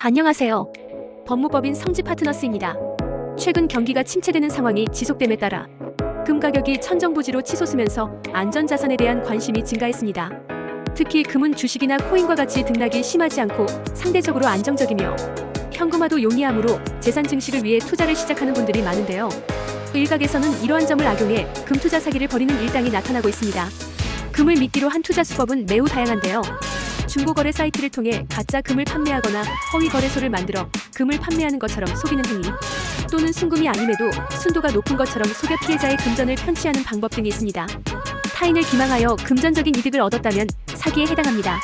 안녕하세요. 법무법인 성지파트너스입니다. 최근 경기가 침체되는 상황이 지속됨에 따라 금 가격이 천정부지로 치솟으면서 안전자산에 대한 관심이 증가했습니다. 특히 금은 주식이나 코인과 같이 등락이 심하지 않고 상대적으로 안정적이며 현금화도 용이하므로 재산 증식을 위해 투자를 시작하는 분들이 많은데요. 일각에서는 이러한 점을 악용해 금 투자 사기를 벌이는 일당이 나타나고 있습니다. 금을 미끼로 한 투자 수법은 매우 다양한데요. 중고거래 사이트를 통해 가짜 금을 판매하거나 허위 거래소를 만들어 금을 판매하는 것처럼 속이는 행위, 또는 순금이 아님에도 순도가 높은 것처럼 속여 피해자의 금전을 편취하는 방법 등이 있습니다. 타인을 기망하여 금전적인 이득을 얻었다면 사기에 해당합니다.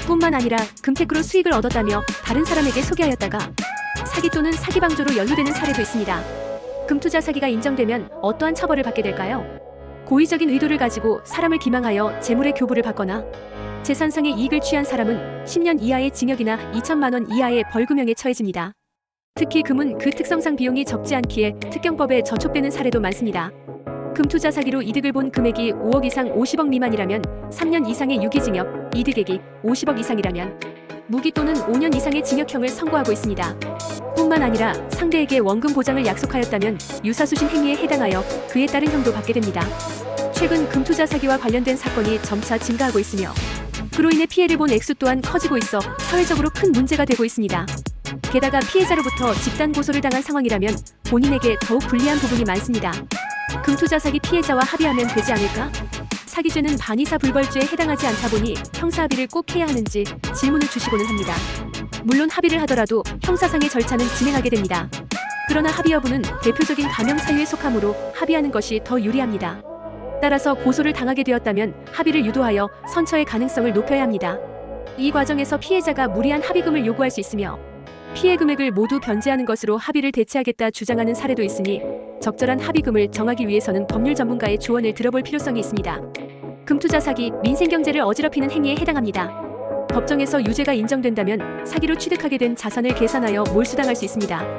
뿐만 아니라 금테크로 수익을 얻었다며 다른 사람에게 소개하였다가 사기 또는 사기방조로 연루되는 사례도 있습니다. 금투자 사기가 인정되면 어떠한 처벌을 받게 될까요? 고의적인 의도를 가지고 사람을 기망하여 재물의 교부를 받거나 재산상의 이익을 취한 사람은 10년 이하의 징역이나 2천만 원 이하의 벌금형에 처해집니다. 특히 금은 그 특성상 비용이 적지 않기에 특경법에 저촉되는 사례도 많습니다. 금투자 사기로 이득을 본 금액이 5억 이상 50억 미만이라면 3년 이상의 유기징역, 이득액이 50억 이상이라면 무기 또는 5년 이상의 징역형을 선고하고 있습니다. 뿐만 아니라 상대에게 원금 보장을 약속하였다면 유사수신 행위에 해당하여 그에 따른 형도 받게 됩니다. 최근 금투자 사기와 관련된 사건이 점차 증가하고 있으며 그로 인해 피해를 본 액수 또한 커지고 있어 사회적으로 큰 문제가 되고 있습니다. 게다가 피해자로부터 집단 고소를 당한 상황이라면 본인에게 더욱 불리한 부분이 많습니다. 금투자 사기 피해자와 합의하면 되지 않을까? 사기죄는 반의사 불벌죄에 해당하지 않다 보니 형사합의를 꼭 해야 하는지 질문을 주시고는 합니다. 물론 합의를 하더라도 형사상의 절차는 진행하게 됩니다. 그러나 합의 여부는 대표적인 가명 사유에 속하므로 합의하는 것이 더 유리합니다. 따라서 고소를 당하게 되었다면 합의를 유도하여 선처의 가능성을 높여야 합니다. 이 과정에서 피해자가 무리한 합의금을 요구할 수 있으며 피해 금액을 모두 변제하는 것으로 합의를 대체하겠다 주장하는 사례도 있으니 적절한 합의금을 정하기 위해서는 법률 전문가의 조언을 들어볼 필요성이 있습니다. 금투자 사기, 민생경제를 어지럽히는 행위에 해당합니다. 법정에서 유죄가 인정된다면 사기로 취득하게 된 자산을 계산하여 몰수당할 수 있습니다.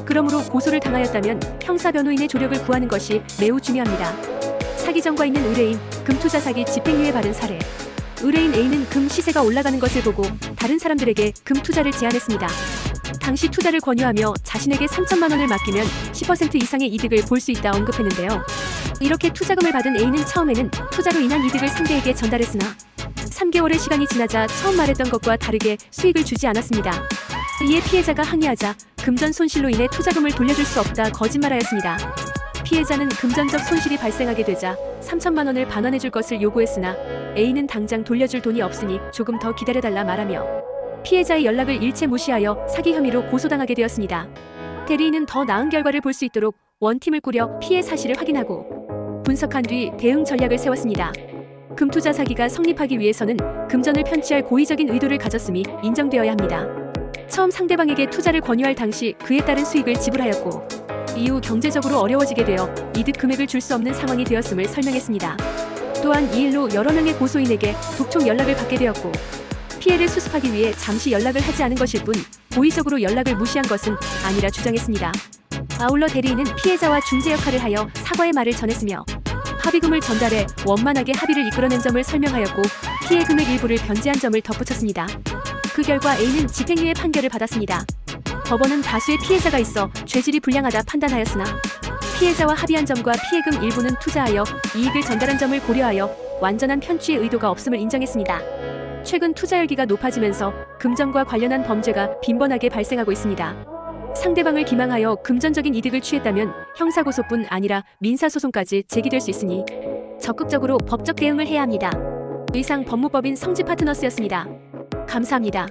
그러므로 고소를 당하였다면 형사변호인의 조력을 구하는 것이 매우 중요합니다. 사기전과 있는 의뢰인, 금투자 사기 집행유예 받은 사례. 의뢰인 A는 금 시세가 올라가는 것을 보고 다른 사람들에게 금 투자를 제안했습니다. 당시 투자를 권유하며 자신에게 3천만 원을 맡기면 10% 이상의 이득을 볼 수 있다 언급했는데요. 이렇게 투자금을 받은 A는 처음에는 투자로 인한 이득을 상대에게 전달했으나 3개월의 시간이 지나자 처음 말했던 것과 다르게 수익을 주지 않았습니다. 이에 피해자가 항의하자 금전 손실로 인해 투자금을 돌려줄 수 없다 거짓말하였습니다. 피해자는 금전적 손실이 발생하게 되자 3천만 원을 반환해줄 것을 요구했으나 A는 당장 돌려줄 돈이 없으니 조금 더 기다려달라 말하며 피해자의 연락을 일체 무시하여 사기 혐의로 고소당하게 되었습니다. 대리인은 더 나은 결과를 볼 수 있도록 원팀을 꾸려 피해 사실을 확인하고 분석한 뒤 대응 전략을 세웠습니다. 금투자 사기가 성립하기 위해서는 금전을 편취할 고의적인 의도를 가졌음이 인정되어야 합니다. 처음 상대방에게 투자를 권유할 당시 그에 따른 수익을 지불하였고 이후 경제적으로 어려워지게 되어 이득 금액을 줄 수 없는 상황이 되었음을 설명했습니다. 또한 이 일로 여러 명의 고소인에게 독촉 연락을 받게 되었고 피해를 수습하기 위해 잠시 연락을 하지 않은 것일 뿐 고의적으로 연락을 무시한 것은 아니라 주장했습니다. 아울러 대리인은 피해자와 중재 역할을 하여 사과의 말을 전했으며 합의금을 전달해 원만하게 합의를 이끌어낸 점을 설명하였고 피해 금액 일부를 변제한 점을 덧붙였습니다. 그 결과 A는 집행유예 판결을 받았습니다. 법원은 다수의 피해자가 있어 죄질이 불량하다 판단하였으나 피해자와 합의한 점과 피해금 일부는 투자하여 이익을 전달한 점을 고려하여 완전한 편취의 의도가 없음을 인정했습니다. 최근 투자 열기가 높아지면서 금전과 관련한 범죄가 빈번하게 발생하고 있습니다. 상대방을 기망하여 금전적인 이득을 취했다면 형사고소뿐 아니라 민사소송까지 제기될 수 있으니 적극적으로 법적 대응을 해야 합니다. 이상 법무법인 성지파트너스였습니다. 감사합니다.